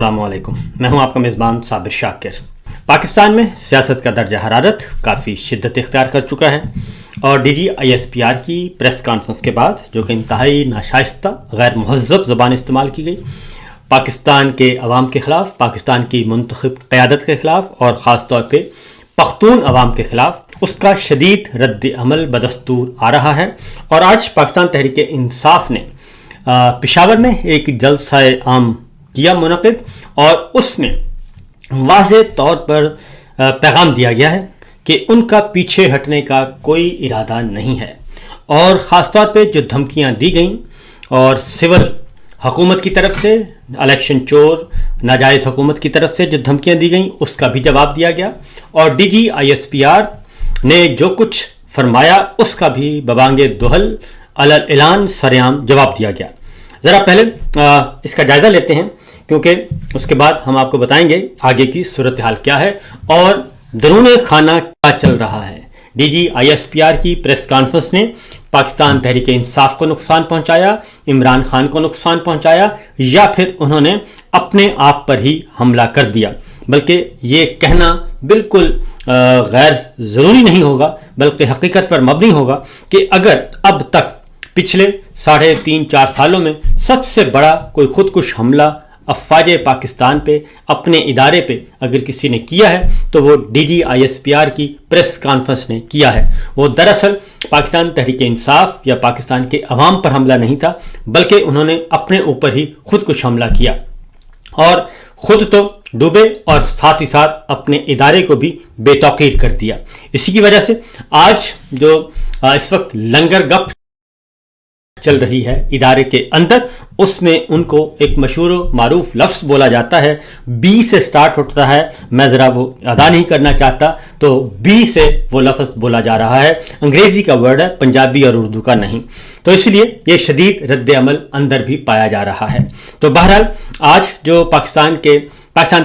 السلام علیکم، میں ہوں آپ کا میزبان صابر شاکر۔ پاکستان میں سیاست کا درجہ حرارت کافی شدت اختیار کر چکا ہے اور D G I S P R کی پریس کانفرنس کے بعد جو کہ انتہائی ناشائستہ غیر مہذب زبان استعمال کی گئی، پاکستان کے عوام کے خلاف، پاکستان کی منتخب قیادت کے خلاف اور خاص طور پہ پختون عوام کے خلاف اس کا شدید رد عمل بدستور آ رہا ہے۔ اور آج پاکستان تحریک انصاف نے پشاور میں ایک جلسہ عام کیا منعقد، اور اس میں واضح طور پر پیغام دیا گیا ہے کہ ان کا پیچھے ہٹنے کا کوئی ارادہ نہیں ہے، اور خاص طور پہ جو دھمکیاں دی گئیں اور سول حکومت کی طرف سے، الیکشن چور ناجائز حکومت کی طرف سے جو دھمکیاں دی گئیں اس کا بھی جواب دیا گیا، اور D G I S P R نے جو کچھ فرمایا اس کا بھی ببانگ دہل اعلان سریعام جواب دیا گیا۔ ذرا پہلے اس کا جائزہ لیتے ہیں، کیونکہ اس کے بعد ہم آپ کو بتائیں گے آگے کی صورتحال کیا ہے اور درون خانہ کیا چل رہا ہے۔ D G I S P R کی پریس کانفرنس نے پاکستان تحریک انصاف کو نقصان پہنچایا، عمران خان کو نقصان پہنچایا، یا پھر انہوں نے اپنے آپ پر ہی حملہ کر دیا؟ بلکہ یہ کہنا بالکل غیر ضروری نہیں ہوگا، بلکہ حقیقت پر مبنی ہوگا کہ اگر اب تک پچھلے 3.5-4 سالوں میں سب سے بڑا کوئی خودکش حملہ افواج پاکستان پہ، اپنے ادارے پہ اگر کسی نے کیا ہے تو وہ D G I S P R کی پریس کانفرنس نے کیا ہے۔ وہ دراصل پاکستان تحریک انصاف یا پاکستان کے عوام پر حملہ نہیں تھا، بلکہ انہوں نے اپنے اوپر ہی خودکش حملہ کیا، اور خود تو ڈوبے اور ساتھ ہی ساتھ اپنے ادارے کو بھی بے توقیر کر دیا۔ اسی کی وجہ سے آج جو اس وقت لنگر گپ چل رہی ہے ادارے کے اندر، اس میں ان کو ایک مشہور و معروف لفظ بولا جاتا ہے، بی سے سٹارٹ ہوتا ہے، میں ذرا وہ ادا نہیں کرنا چاہتا، تو بی سے وہ لفظ بولا جا رہا ہے، انگریزی کا ورڈ ہے، پنجابی اور اردو کا نہیں، تو اس لیے یہ شدید رد عمل اندر بھی پایا جا رہا ہے۔ تو بہرحال آج جو پاکستان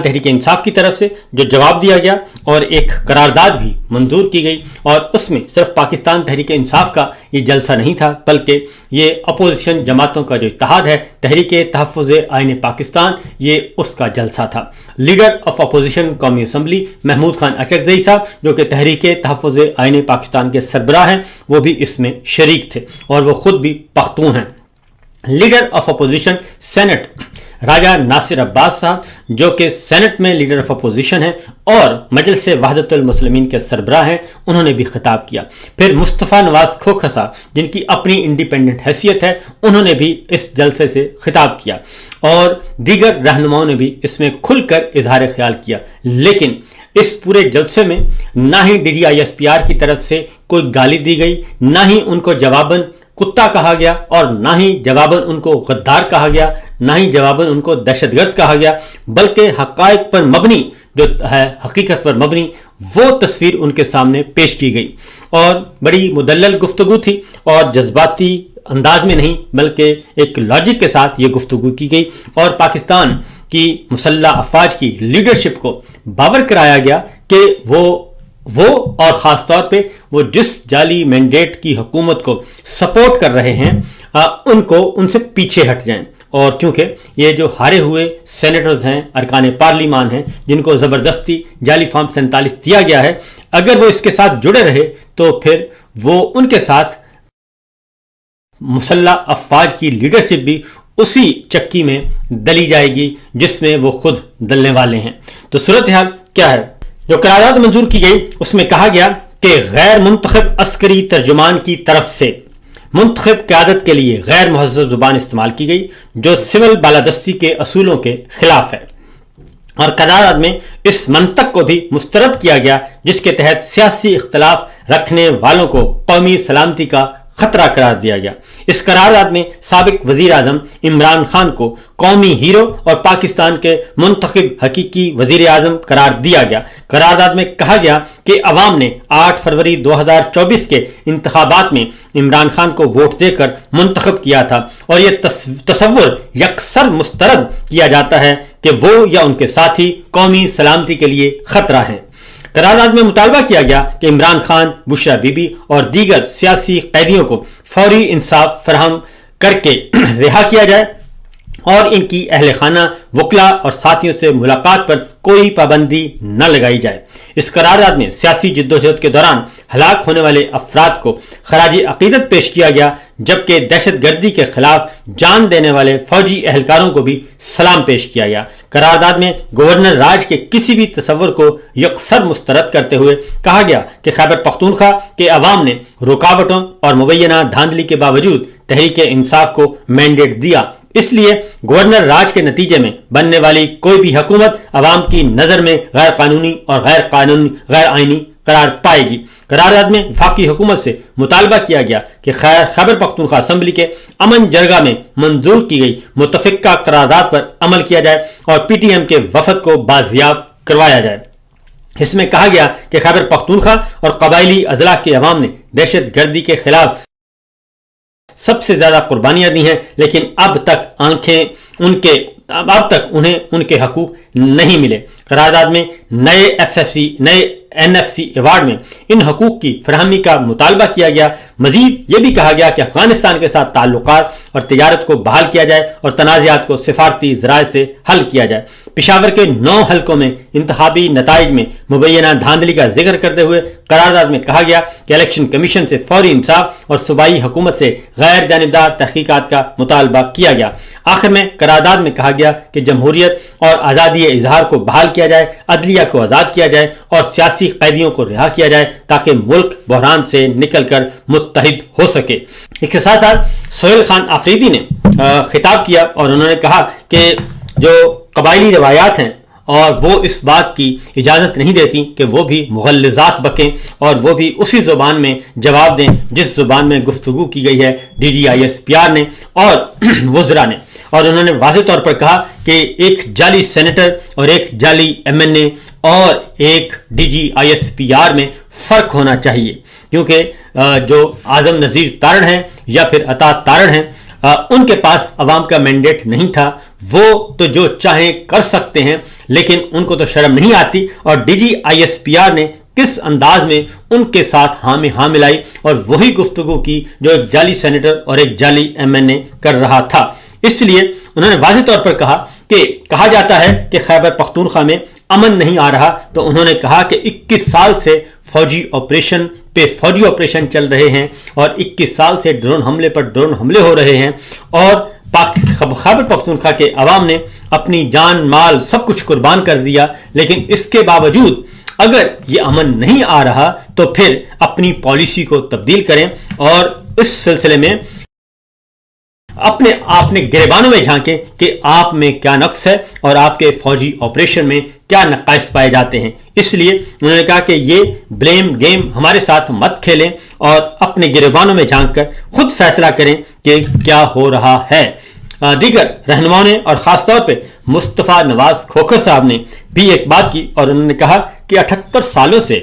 تحریک انصاف کی طرف سے جو جواب دیا گیا اور ایک قرارداد بھی منظور کی گئی، اور اس میں صرف پاکستان تحریک انصاف کا یہ جلسہ نہیں تھا، بلکہ یہ اپوزیشن جماعتوں کا جو اتحاد ہے، تحریک تحفظ آئین پاکستان، یہ اس کا جلسہ تھا۔ لیڈر آف اپوزیشن قومی اسمبلی محمود خان اچکزئی صاحب، جو کہ تحریک تحفظ آئین پاکستان کے سربراہ ہیں، وہ بھی اس میں شریک تھے، اور وہ خود بھی پختون ہیں۔ لیڈر آف اپوزیشن سینٹ راجہ ناصر عباس صاحب، جو کہ سینٹ میں لیڈر آف اپوزیشن ہیں اور مجلس وحدت المسلمین کے سربراہ ہیں، انہوں نے بھی خطاب کیا۔ پھر مصطفیٰ نواز کھوکھر صاحب، جن کی اپنی انڈیپینڈنٹ حیثیت ہے، انہوں نے بھی اس جلسے سے خطاب کیا، اور دیگر رہنماؤں نے بھی اس میں کھل کر اظہار خیال کیا۔ لیکن اس پورے جلسے میں نہ ہی D G I S P R کی طرف سے کوئی گالی دی گئی، نہ ہی ان کو جواباً کتا کہا گیا، اور نہ ہی جواباً ان کو غدار کہا گیا، نہ ہی جواباً ان کو دہشت گرد کہا گیا، بلکہ حقائق پر مبنی جو ہے، حقیقت پر مبنی وہ تصویر ان کے سامنے پیش کی گئی، اور بڑی مدلل گفتگو تھی، اور جذباتی انداز میں نہیں بلکہ ایک لاجک کے ساتھ یہ گفتگو کی گئی، اور پاکستان کی مسلح افواج کی لیڈرشپ کو باور کرایا گیا کہ وہ اور خاص طور پہ وہ جس جعلی مینڈیٹ کی حکومت کو سپورٹ کر رہے ہیں ان سے پیچھے ہٹ جائیں، اور کیونکہ یہ جو ہارے ہوئے سینیٹرز ہیں، ارکان پارلیمان ہیں، جن کو زبردستی جعلی فارم 47 دیا گیا ہے، اگر وہ اس کے ساتھ جڑے رہے تو پھر وہ ان کے ساتھ مسلح افواج کی لیڈرشپ بھی اسی چکی میں دلی جائے گی جس میں وہ خود دلنے والے ہیں۔ تو صورتحال کیا ہے؟ جو قرارداد منظور کی گئی اس میں کہا گیا کہ غیر منتخب عسکری ترجمان کی طرف سے منتخب قیادت کے لیے غیر مہذب زبان استعمال کی گئی، جو سول بالادستی کے اصولوں کے خلاف ہے، اور قرارداد میں اس منطق کو بھی مسترد کیا گیا جس کے تحت سیاسی اختلاف رکھنے والوں کو قومی سلامتی کا خطرہ قرار دیا گیا۔ اس قرارداد میں سابق وزیر اعظم عمران خان کو قومی ہیرو اور پاکستان کے منتخب حقیقی وزیر اعظم قرار دیا گیا۔ قرارداد میں کہا گیا کہ عوام نے 8 فروری 2024 کے انتخابات میں عمران خان کو ووٹ دے کر منتخب کیا تھا، اور یہ تصور یکسر مسترد کیا جاتا ہے کہ وہ یا ان کے ساتھی قومی سلامتی کے لیے خطرہ ہیں۔ قرارداد میں مطالبہ کیا گیا کہ عمران خان، بشرا بی بی اور دیگر سیاسی قیدیوں کو فوری انصاف فراہم کر کے رہا کیا جائے، اور ان کی اہل خانہ وکلا اور ساتھیوں سے ملاقات پر کوئی پابندی نہ لگائی جائے۔ اس قرارداد میں سیاسی جدوجہد کے دوران ہلاک ہونے والے افراد کو خراج عقیدت پیش کیا گیا، جبکہ دہشت گردی کے خلاف جان دینے والے فوجی اہلکاروں کو بھی سلام پیش کیا گیا۔ قرارداد میں گورنر راج کے کسی بھی تصور کو یکسر مسترد کرتے ہوئے کہا گیا کہ خیبر پختونخوا کے عوام نے رکاوٹوں اور مبینہ دھاندلی کے باوجود تحریک انصاف کو مینڈیٹ دیا، اس لیے گورنر راج کے نتیجے میں بننے والی کوئی بھی حکومت عوام کی نظر میں غیر قانونی اور غیر آئینی قرار پائے گی۔ قرارداد میں وفاقی حکومت سے مطالبہ کیا گیا کہ خیبر پختونخوا اسمبلی کے امن جرگہ میں منظور کی گئی متفقہ قرارداد پر عمل کیا جائے اور پی ٹی ایم کے وفد کو بازیاب کروایا جائے۔ اس میں کہا گیا کہ خیبر پختونخوا اور قبائلی اضلاع کے عوام نے دہشت گردی کے خلاف سب سے زیادہ قربانیاں دی ہیں، لیکن اب تک انہیں ان کے حقوق نہیں ملے۔ قرارداد میں نئے NFC ایوارڈ میں ان حقوق کی فراہمی کا مطالبہ کیا گیا۔ مزید یہ بھی کہا گیا کہ افغانستان کے ساتھ تعلقات اور تجارت کو بحال کیا جائے اور تنازعات کو سفارتی ذرائع سے حل کیا جائے۔ پشاور کے 9 حلقوں میں انتخابی نتائج میں مبینہ دھاندلی کا ذکر کرتے ہوئے قرارداد میں کہا گیا کہ الیکشن کمیشن سے فوری انصاف اور صوبائی حکومت سے غیر جانبدار تحقیقات کا مطالبہ کیا گیا۔ آخر میں قرارداد میں کہا گیا کہ جمہوریت اور آزادی اظہار کو بحال کیا جائے، عدلیہ کو آزاد کیا جائے اور سیاسی قیدیوں کو رہا کیا جائے تاکہ ملک بحران سے نکل کر متحد ہو سکے۔ اس کے ساتھ ساتھ سہیل خان آفریدی نے خطاب کیا اور انہوں نے کہا کہ جو قبائلی روایات ہیں اور وہ اس بات کی اجازت نہیں دیتی کہ وہ بھی مغلظات بکیں اور وہ بھی اسی زبان میں جواب دیں جس زبان میں گفتگو کی گئی ہے DGISPR نے اور وزراء نے۔ اور انہوں نے واضح طور پر کہا کہ ایک جعلی سینیٹر اور ایک جعلی MNA اور ایک DGISPR میں فرق ہونا چاہیے، کیونکہ جو اعظم نذیر تارڑ ہیں یا پھر عطا تارڑ ہیں ان کے پاس عوام کا مینڈیٹ نہیں تھا، وہ تو جو چاہیں کر سکتے ہیں، لیکن ان کو تو شرم نہیں آتی۔ اور DGISPR نے کس انداز میں ان کے ساتھ ہاں میں ہاں ملائی اور وہی گفتگو کی جو ایک جعلی سینیٹر اور ایک جعلی MNA کر رہا تھا۔ اس لیے انہوں نے واضح طور پر کہا کہ کہا جاتا ہے کہ خیبر پختونخوا میں امن نہیں آ رہا، تو انہوں نے کہا کہ 21 سال سے فوجی آپریشن چل رہے ہیں اور 21 سال سے ڈرون حملے پر ڈرون حملے ہو رہے ہیں اور خیبر پختونخوا کے عوام نے اپنی جان مال سب کچھ قربان کر دیا، لیکن اس کے باوجود اگر یہ امن نہیں آ رہا تو پھر اپنی پالیسی کو تبدیل کریں اور اس سلسلے میں اپنے آپ میں گریبانوں میں جھانکیں کہ آپ میں کیا نقص ہے اور آپ کے فوجی آپریشن میں کیا نقائص پائے جاتے ہیں۔ اس لیے انہوں نے کہا کہ یہ بلیم گیم ہمارے ساتھ مت کھیلیں اور اپنے گریبانوں میں جھانک کر خود فیصلہ کریں کہ کیا ہو رہا ہے۔ دیگر رہنماؤں نے اور خاص طور پہ مصطفیٰ نواز کھوکھر صاحب نے بھی ایک بات کی اور انہوں نے کہا کہ 78 سالوں سے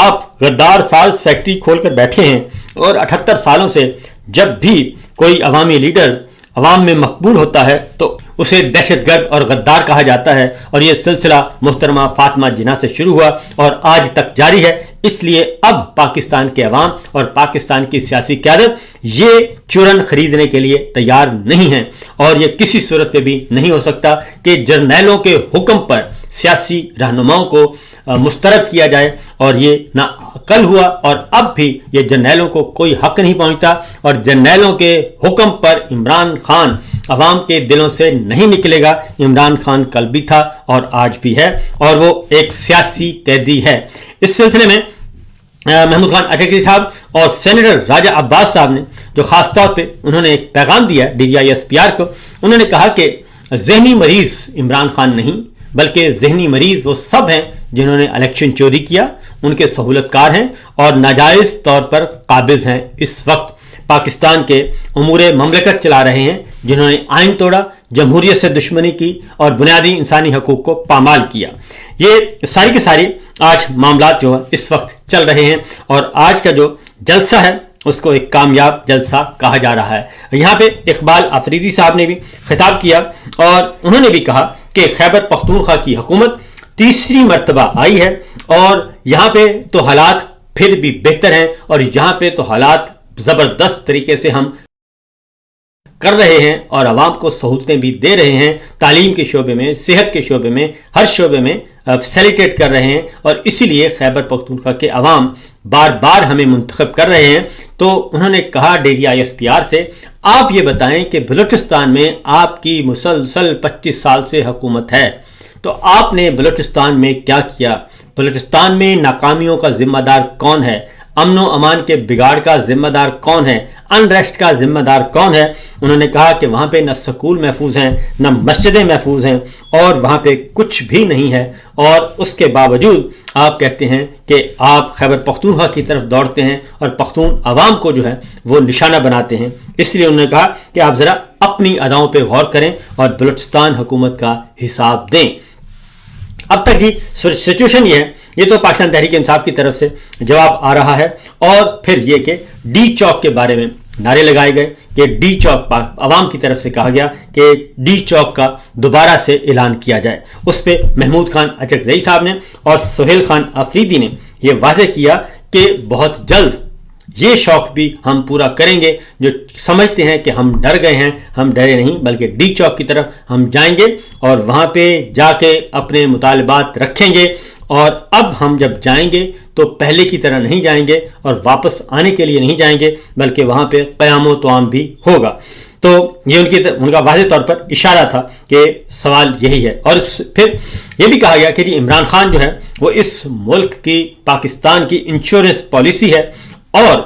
آپ غدار ساز فیکٹری کھول کر بیٹھے ہیں اور 78 سالوں سے جب بھی کوئی عوامی لیڈر عوام میں مقبول ہوتا ہے تو اسے دہشت گرد اور غدار کہا جاتا ہے، اور یہ سلسلہ محترمہ فاطمہ جناح سے شروع ہوا اور آج تک جاری ہے۔ اس لیے اب پاکستان کے عوام اور پاکستان کی سیاسی قیادت یہ چورن خریدنے کے لیے تیار نہیں ہے، اور یہ کسی صورت پہ بھی نہیں ہو سکتا کہ جرنیلوں کے حکم پر سیاسی رہنماؤں کو مسترد کیا جائے، اور یہ نہ کل ہوا اور اب بھی یہ جرنیلوں کو کوئی حق نہیں پہنچتا، اور جرنیلوں کے حکم پر عمران خان عوام کے دلوں سے نہیں نکلے گا۔ عمران خان کل بھی تھا اور آج بھی ہے، اور وہ ایک سیاسی قیدی ہے۔ اس سلسلے میں محمود خان اٹکی صاحب اور سینیٹر راجہ عباس صاحب نے جو خاص طور پہ انہوں نے ایک پیغام دیا DGISPR کو، انہوں نے کہا کہ ذہنی مریض عمران خان نہیں بلکہ ذہنی مریض وہ سب ہیں جنہوں نے الیکشن چوری کیا، ان کے سہولت کار ہیں اور ناجائز طور پر قابض ہیں، اس وقت پاکستان کے امور مملکت چلا رہے ہیں، جنہوں نے آئین توڑا، جمہوریت سے دشمنی کی اور بنیادی انسانی حقوق کو پامال کیا۔ یہ ساری کے ساری آج معاملات جو اس وقت چل رہے ہیں، اور آج کا جو جلسہ ہے اس کو ایک کامیاب جلسہ کہا جا رہا ہے۔ یہاں پہ اقبال آفریدی صاحب نے بھی خطاب کیا اور انہوں نے بھی کہا کہ خیبر پختونخوا کی حکومت تیسری مرتبہ آئی ہے اور یہاں پہ تو حالات پھر بھی بہتر ہیں، اور یہاں پہ تو حالات زبردست طریقے سے ہم کر رہے ہیں اور عوام کو سہولتیں بھی دے رہے ہیں، تعلیم کے شعبے میں، صحت کے شعبے میں، ہر شعبے میں فیسیلیٹیٹ کر رہے ہیں، اور اسی لیے خیبر پختونخوا کے عوام بار بار ہمیں منتخب کر رہے ہیں۔ تو انہوں نے کہا DGISPR سے، آپ یہ بتائیں کہ بلوچستان میں آپ کی مسلسل 25 سال سے حکومت ہے، تو آپ نے بلوچستان میں کیا کیا؟ بلوچستان میں ناکامیوں کا ذمہ دار کون ہے؟ امن و امان کے بگاڑ کا ذمہ دار کون ہے؟ انریسٹ کا ذمہ دار کون ہے؟ انہوں نے کہا کہ وہاں پہ نہ سکول محفوظ ہیں، نہ مسجدیں محفوظ ہیں، اور وہاں پہ کچھ بھی نہیں ہے، اور اس کے باوجود آپ کہتے ہیں کہ آپ خیبر پختونخوا کی طرف دوڑتے ہیں اور پختون عوام کو جو ہے وہ نشانہ بناتے ہیں۔ اس لیے انہوں نے کہا کہ آپ ذرا اپنی اداؤں پہ غور کریں اور بلوچستان حکومت کا حساب دیں۔ اب تک کی سچویشن یہ ہے، یہ تو پاکستان تحریک انصاف کی طرف سے جواب آ رہا ہے، اور پھر یہ کہ ڈی چوک کے بارے میں نعرے لگائے گئے کہ ڈی چوک، عوام کی طرف سے کہا گیا کہ ڈی چوک کا دوبارہ سے اعلان کیا جائے۔ اس پہ محمود خان اچکزئی صاحب نے اور سہیل خان آفریدی نے یہ واضح کیا کہ بہت جلد یہ شوق بھی ہم پورا کریں گے، جو سمجھتے ہیں کہ ہم ڈر گئے ہیں، ہم ڈرے نہیں، بلکہ ڈی چوک کی طرف ہم جائیں گے اور وہاں پہ جا کے اپنے مطالبات رکھیں گے، اور اب ہم جب جائیں گے تو پہلے کی طرح نہیں جائیں گے اور واپس آنے کے لیے نہیں جائیں گے، بلکہ وہاں پہ قیام و طعام بھی ہوگا۔ تو یہ ان کا واضح طور پر اشارہ تھا کہ سوال یہی ہے۔ اور پھر یہ بھی کہا گیا کہ عمران خان جو ہے وہ اس ملک کی، پاکستان کی انشورنس پالیسی ہے، اور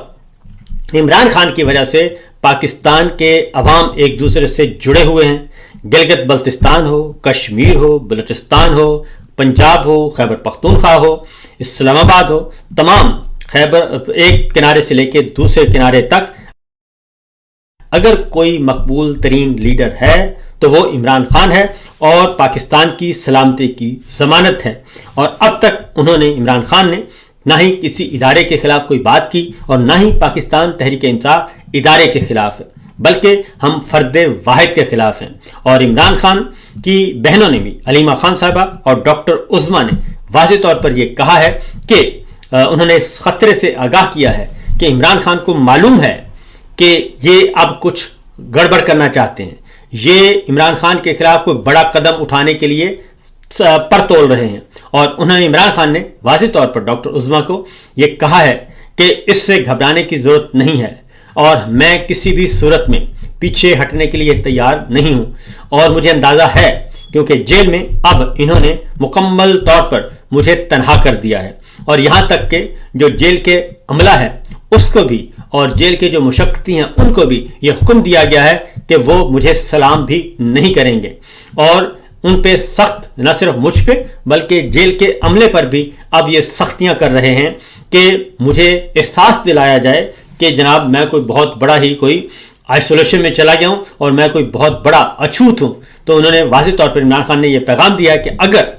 عمران خان کی وجہ سے پاکستان کے عوام ایک دوسرے سے جڑے ہوئے ہیں۔ گلگت بلتستان ہو، کشمیر ہو، بلوچستان ہو، پنجاب ہو، خیبر پختونخوا ہو، اسلام آباد ہو، تمام خیبر ایک کنارے سے لے کے دوسرے کنارے تک اگر کوئی مقبول ترین لیڈر ہے تو وہ عمران خان ہے، اور پاکستان کی سلامتی کی ضمانت ہے۔ اور اب تک انہوں نے، عمران خان نے، نہ ہی کسی ادارے کے خلاف کوئی بات کی اور نہ ہی پاکستان تحریک انصاف ادارے کے خلاف ہے، بلکہ ہم فرد واحد کے خلاف ہیں۔ اور عمران خان کی بہنوں نے بھی، علیمہ خان صاحبہ اور ڈاکٹر عظمیٰ نے واضح طور پر یہ کہا ہے کہ انہوں نے اس خطرے سے آگاہ کیا ہے کہ عمران خان کو معلوم ہے کہ یہ اب کچھ گڑبڑ کرنا چاہتے ہیں، یہ عمران خان کے خلاف کوئی بڑا قدم اٹھانے کے لیے پر تول رہے ہیں۔ اور انہوں نے، عمران خان نے واضح طور پر ڈاکٹر عظمیٰ کو یہ کہا ہے کہ اس سے گھبرانے کی ضرورت نہیں ہے، اور میں کسی بھی صورت میں پیچھے ہٹنے کے لیے تیار نہیں ہوں، اور مجھے اندازہ ہے کیونکہ جیل میں اب انہوں نے مکمل طور پر مجھے تنہا کر دیا ہے، اور یہاں تک کہ جو جیل کے عملہ ہے اس کو بھی، اور جیل کے جو مشقتی ہیں ان کو بھی یہ حکم دیا گیا ہے کہ وہ مجھے سلام بھی نہیں کریں گے، اور ان پہ سخت، نہ صرف مجھ پہ بلکہ جیل کے عملے پر بھی اب یہ سختیاں کر رہے ہیں کہ مجھے احساس دلایا جائے کہ جناب میں کوئی بہت بڑا ہی کوئی آئسولیشن میں چلا گیا ہوں اور میں کوئی بہت بڑا اچھوت ہوں۔ تو انہوں نے واضح طور پر، عمران خان نے یہ پیغام دیا ہے کہ اگر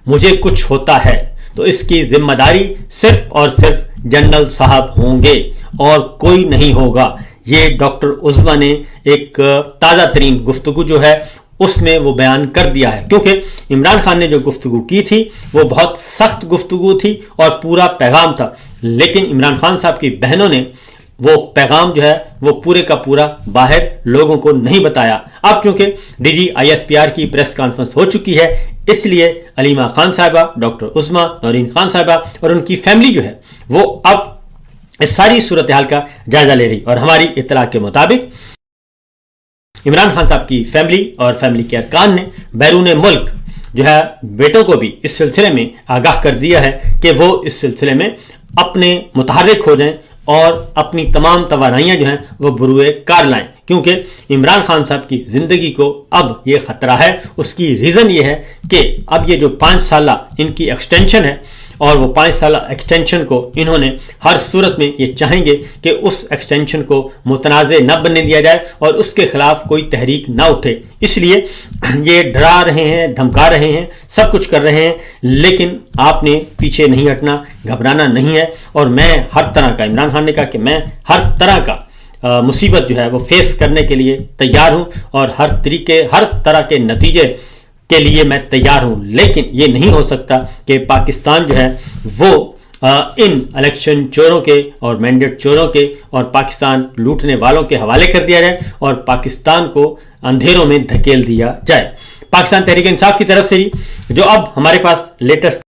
مجھے کچھ ہوتا ہے تو اس کی ذمہ داری صرف اور صرف جنرل صاحب ہوں گے اور کوئی نہیں ہوگا۔ یہ ڈاکٹر عظمیٰ نے ایک تازہ ترین گفتگو جو ہے اس میں وہ بیان کر دیا ہے، کیونکہ عمران خان نے جو گفتگو کی تھی وہ بہت سخت گفتگو تھی اور پورا پیغام تھا، لیکن عمران خان صاحب کی بہنوں نے وہ پیغام جو ہے وہ پورے کا پورا باہر لوگوں کو نہیں بتایا۔ اب چونکہ DGISPR کی پریس کانفرنس ہو چکی ہے، اس لیے علیمہ خان صاحبہ، ڈاکٹر عظمیٰ، نورین خان صاحبہ اور ان کی فیملی جو ہے وہ اب اس ساری صورتحال کا جائزہ لے رہی، اور ہماری اطلاع کے مطابق عمران خان صاحب کی فیملی اور فیملی کے ارکان نے بیرون ملک جو ہے بیٹوں کو بھی اس سلسلے میں آگاہ کر دیا ہے کہ وہ اس سلسلے میں اپنے متحرک ہو جائیں اور اپنی تمام توانائیاں جو ہیں وہ بروئے کار لائیں، کیونکہ عمران خان صاحب کی زندگی کو اب یہ خطرہ ہے۔ اس کی ریزن یہ ہے کہ اب یہ جو 5 سالہ ان کی ایکسٹینشن ہے، اور وہ 5 سالہ ایکسٹینشن کو انہوں نے ہر صورت میں یہ چاہیں گے کہ اس ایکسٹینشن کو متنازع نہ بننے دیا جائے اور اس کے خلاف کوئی تحریک نہ اٹھے، اس لیے یہ ڈرا رہے ہیں، دھمکا رہے ہیں، سب کچھ کر رہے ہیں، لیکن آپ نے پیچھے نہیں ہٹنا، گھبرانا نہیں ہے۔ اور میں ہر طرح کا، عمران خان نے کہا کہ میں ہر طرح کا مصیبت جو ہے وہ فیس کرنے کے لیے تیار ہوں اور ہر طرح کے نتیجے کے لیے میں تیار ہوں، لیکن یہ نہیں ہو سکتا کہ پاکستان جو ہے وہ ان الیکشن چوروں کے اور مینڈیٹ چوروں کے اور پاکستان لوٹنے والوں کے حوالے کر دیا جائے اور پاکستان کو اندھیروں میں دھکیل دیا جائے. پاکستان تحریک انصاف کی طرف سے جو اب ہمارے پاس لیٹسٹ